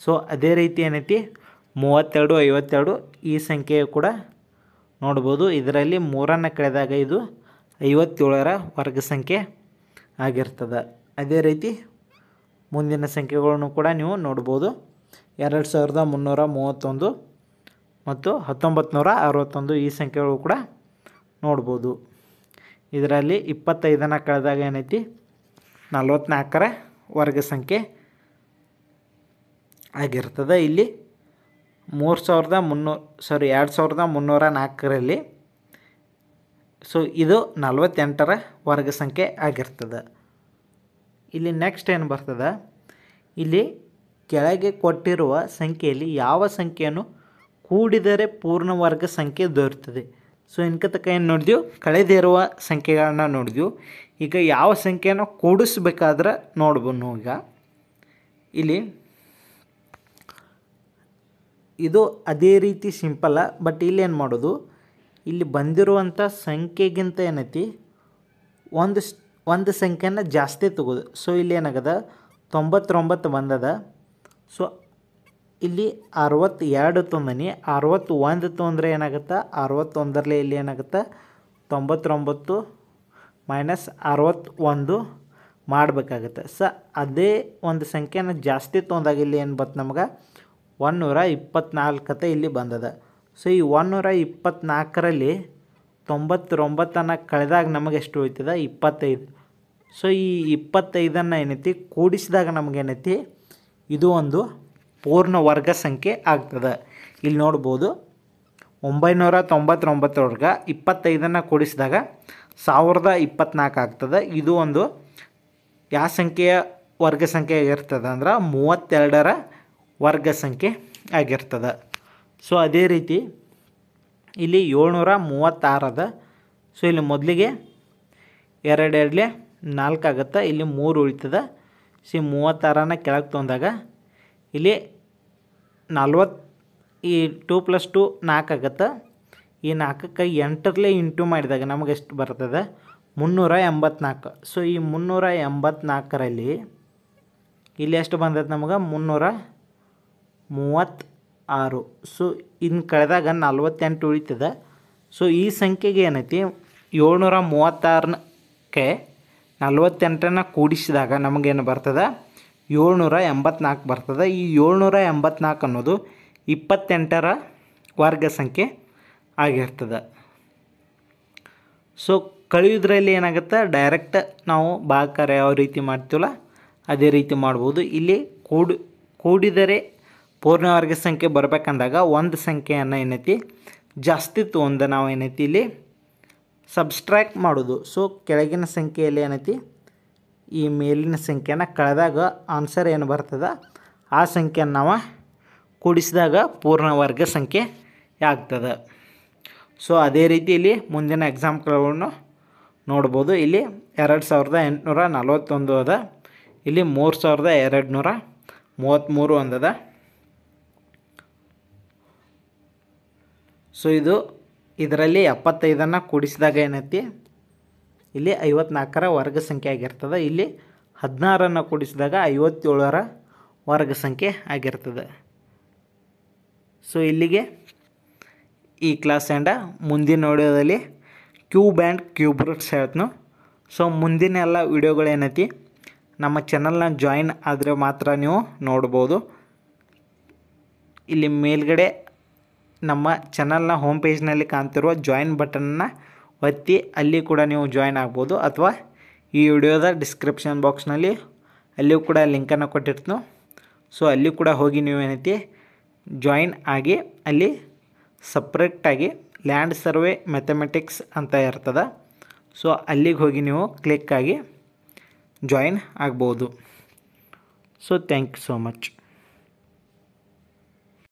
ಸೊ ಅದೇ ರೀತಿ ಏನೈತಿ 32 52 ಈ ಸಂಖ್ಯೆಯು ಕೂಡ ನೋಡ್ಬೋದು. ಇದರಲ್ಲಿ 3 ಕಳೆದಾಗ ಇದು 57 ವರ್ಗ ಸಂಖ್ಯೆ ಆಗಿರ್ತದೆ. ಅದೇ ರೀತಿ ಮುಂದಿನ ಸಂಖ್ಯೆಗಳನ್ನು ಕೂಡ ನೀವು ನೋಡ್ಬೋದು. 2331 ಮತ್ತು 1961 ಈ ಸಂಖ್ಯೆಗಳು ಕೂಡ ನೋಡ್ಬೋದು. ಇದರಲ್ಲಿ 25 ಕಳೆದಾಗ ಏನೈತಿ, 44 ವರ್ಗ ಸಂಖ್ಯೆ ಆಗಿರ್ತದೆ. ಇಲ್ಲಿ 2304ರಲ್ಲಿ ಸೊ ಇದು 48 ವರ್ಗ ಸಂಖ್ಯೆ ಆಗಿರ್ತದೆ. ಇಲ್ಲಿ ನೆಕ್ಸ್ಟ್ ಏನು ಬರ್ತದೆ, ಇಲ್ಲಿ ಕೆಳಗೆ ಕೊಟ್ಟಿರುವ ಸಂಖ್ಯೆಯಲ್ಲಿ ಯಾವ ಸಂಖ್ಯೆಯನ್ನು ಕೂಡಿದರೆ ಪೂರ್ಣ ವರ್ಗ ಸಂಖ್ಯೆ ದೊರೆಯುತ್ತದೆ. ಸೊ ಇನ್ಕ ತನಕ ಏನು ನೋಡಿದ್ವಿ, ಕಳೆದಿರುವ ಸಂಖ್ಯೆಗಳನ್ನ ನೋಡಿದ್ವಿ. ಈಗ ಯಾವ ಸಂಖ್ಯೆಯನ್ನು ಕೂಡಿಸ್ಬೇಕಾದ್ರೆ ನೋಡ್ಬೋದು. ಈಗ ಇಲ್ಲಿ ಇದು ಅದೇ ರೀತಿ ಸಿಂಪಲ್ಲ, ಬಟ್ ಇಲ್ಲಿ ಏನು ಮಾಡೋದು, ಇಲ್ಲಿ ಬಂದಿರುವಂಥ ಸಂಖ್ಯೆಗಿಂತ ಏನೈತಿ ಒಂದು ಸಂಖ್ಯೆನ ಜಾಸ್ತಿ ತಗೋದು. ಸೊ ಇಲ್ಲಿ ಏನಾಗದ 99 ಬಂದದ. ಸೊ ಇಲ್ಲಿ 62 ತೊಂದನಿ, 61 ತೊಂದರೆ ಏನಾಗುತ್ತೆ, 61ರಲ್ಲಿ ಇಲ್ಲಿ ಏನಾಗುತ್ತೆ 99 ಮೈನಸ್ 61 ಮಾಡಬೇಕಾಗತ್ತೆ. ಅದೇ ಒಂದು ಸಂಖ್ಯೆನ ಜಾಸ್ತಿ ತೊಗೊಂಡಾಗ ಇಲ್ಲಿ ಏನು ಬತ್ತು ನಮ್ಗೆ 124 ಇಲ್ಲಿ ಬಂದದ. ಸೊ ಈ 124ರಲ್ಲಿ 99 ಕಳೆದಾಗ ನಮಗೆ ಎಷ್ಟು ಉಳಿತದ, 25. ಸೊ ಈ 25 ಏನೈತಿ ಕೂಡಿಸಿದಾಗ ನಮಗೇನೈತಿ, ಇದು ಒಂದು ಪೂರ್ಣ ವರ್ಗ ಸಂಖ್ಯೆ ಆಗ್ತದೆ. ಇಲ್ಲಿ ನೋಡ್ಬೋದು 999 25 ಕೂಡಿಸಿದಾಗ 1024 ಆಗ್ತದೆ. ಇದು ಒಂದು ಯಾವ ಸಂಖ್ಯೆಯ ವರ್ಗ ಸಂಖ್ಯೆ ಆಗಿರ್ತದೆ ಅಂದ್ರೆ 32ರ ವರ್ಗ ಸಂಖ್ಯೆ ಆಗಿರ್ತದೆ. ಸೊ ಅದೇ ರೀತಿ ಇಲ್ಲಿ 736 ಅದ. ಸೊ ಇಲ್ಲಿ ಮೊದಲಿಗೆ 2 2 4 ಆಗುತ್ತೆ, ಇಲ್ಲಿ 3 ಉಳಿತದೆ. ಸೊ 36ನ ಕೆಳಗೆ ತೊಗೊಂಡಾಗ ಇಲ್ಲಿ 40, ಈ 2 + 2 4 ಆಗುತ್ತೆ. ಈ 4ಕ್ಕೆ 8ರಲ್ಲಿ ಇಂಟು ಮಾಡಿದಾಗ ನಮಗೆ ಎಷ್ಟು ಬರ್ತದೆ, 384. ಸೊ ಈ 384ರಲ್ಲಿ ಇಲ್ಲಿ ಎಷ್ಟು ಬಂದೈತೆ ನಮಗೆ, 336. ಸೊ ಇನ್ನು ಕಳೆದಾಗ 48 ಉಳಿತದೆ. ಸೊ ಈ ಸಂಖ್ಯೆಗೆ ಏನೈತಿ 736ಕ್ಕೆ 48ನ ಕೂಡಿಸಿದಾಗ ನಮಗೇನು ಬರ್ತದೆ, 784 ಬರ್ತದೆ. ಈ 784 ಅನ್ನೋದು 28ರ ವರ್ಗ ಸಂಖ್ಯೆ ಆಗಿರ್ತದೆ. ಸೊ ಕಳೆಯೋದ್ರಲ್ಲಿ ಏನಾಗುತ್ತೆ, ಡೈರೆಕ್ಟ್ ನಾವು ಭಾಗಾಕಾರ ಯಾವ ರೀತಿ ಮಾಡ್ತೀವಲ್ಲ ಅದೇ ರೀತಿ ಮಾಡ್ಬೋದು. ಇಲ್ಲಿ ಕೂಡಿದರೆ ಪೂರ್ಣ ವರ್ಗ ಸಂಖ್ಯೆ ಬರಬೇಕಂದಾಗ ಒಂದು ಸಂಖ್ಯೆಯನ್ನು ಏನೈತಿ ಜಾಸ್ತಿ ತೊಗೊಂಡು ನಾವು ಏನೈತಿ ಇಲ್ಲಿ ಸಬ್ಸ್ಟ್ರ್ಯಾಕ್ಟ್ ಮಾಡೋದು. ಸೊ ಕೆಳಗಿನ ಸಂಖ್ಯೆಯಲ್ಲಿ ಏನೈತಿ ಈ ಮೇಲಿನ ಸಂಖ್ಯೆನ ಕಳೆದಾಗ ಆನ್ಸರ್ ಏನು ಬರ್ತದೆ ಆ ಸಂಖ್ಯೆಯನ್ನು ನಾವು ಕೂಡಿಸಿದಾಗ ಪೂರ್ಣ ವರ್ಗ ಸಂಖ್ಯೆ ಆಗ್ತದೆ. ಸೊ ಅದೇ ರೀತಿ ಇಲ್ಲಿ ಮುಂದಿನ ಎಕ್ಸಾಂಪಲ್ಗಳನ್ನು ನೋಡ್ಬೋದು. ಇಲ್ಲಿ 2841 ಅದ, ಇಲ್ಲಿ 3233 ಒಂದದ. ಸೊ ಇದರಲ್ಲಿ 75ನ್ನು ಕೂಡಿಸಿದಾಗ ಏನೈತಿ ಇಲ್ಲಿ 54ರ ವರ್ಗ ಸಂಖ್ಯೆ ಆಗಿರ್ತದೆ. ಇಲ್ಲಿ 16ನ್ನು ಕೂಡಿಸಿದಾಗ 57ರ ವರ್ಗ ಸಂಖ್ಯೆ ಆಗಿರ್ತದೆ. ಸೊ ಇಲ್ಲಿಗೆ ಈ ಕ್ಲಾಸ್ ಎಂಡ. ಮುಂದಿನ ವಿಡಿಯೋದಲ್ಲಿ ಕ್ಯೂಬ್ ಆ್ಯಂಡ್ ಕ್ಯೂಬ್ ರೂಟ್ಸ್ ಹೇಳ್ತನು. ಸೊ ಮುಂದಿನ ಎಲ್ಲ ವಿಡಿಯೋಗಳೇನೈತಿ ನಮ್ಮ ಚಾನಲ್ನ ಜಾಯಿನ್ ಆದರೆ ಮಾತ್ರ ನೀವು ನೋಡ್ಬೋದು. ಇಲ್ಲಿ ಮೇಲ್ಗಡೆ ನಮ್ಮ ಚಾನಲ್ನ ಹೋಮ್ ಪೇಜ್ನಲ್ಲಿ ಕಾಣ್ತಿರುವ ಜಾಯಿನ್ ಬಟನ್ನ ಒತ್ತಿ ಅಲ್ಲಿ ಕೂಡ ನೀವು ಜಾಯಿನ್ ಆಗ್ಬೋದು, ಅಥವಾ ಈ ವಿಡಿಯೋದ ಡಿಸ್ಕ್ರಿಪ್ಷನ್ ಬಾಕ್ಸ್ನಲ್ಲಿ ಅಲ್ಲಿಯೂ ಕೂಡ ಲಿಂಕನ್ನು ಕೊಟ್ಟಿರ್ತೀನಿ. ಸೊ ಅಲ್ಲಿ ಕೂಡ ಹೋಗಿ ನೀವು ಏನೈತಿ ಜಾಯಿನ್ ಆಗಿ ಅಲ್ಲಿ ಸಪ್ರೇಟಾಗಿ ಲ್ಯಾಂಡ್ ಸರ್ವೆ ಮ್ಯಾಥಮೆಟಿಕ್ಸ್ ಅಂತ ಇರ್ತದೆ. ಸೊ ಅಲ್ಲಿಗೆ ಹೋಗಿ ನೀವು ಕ್ಲಿಕ್ ಆಗಿ ಜಾಯಿನ್ ಆಗ್ಬೋದು. So thank you so much.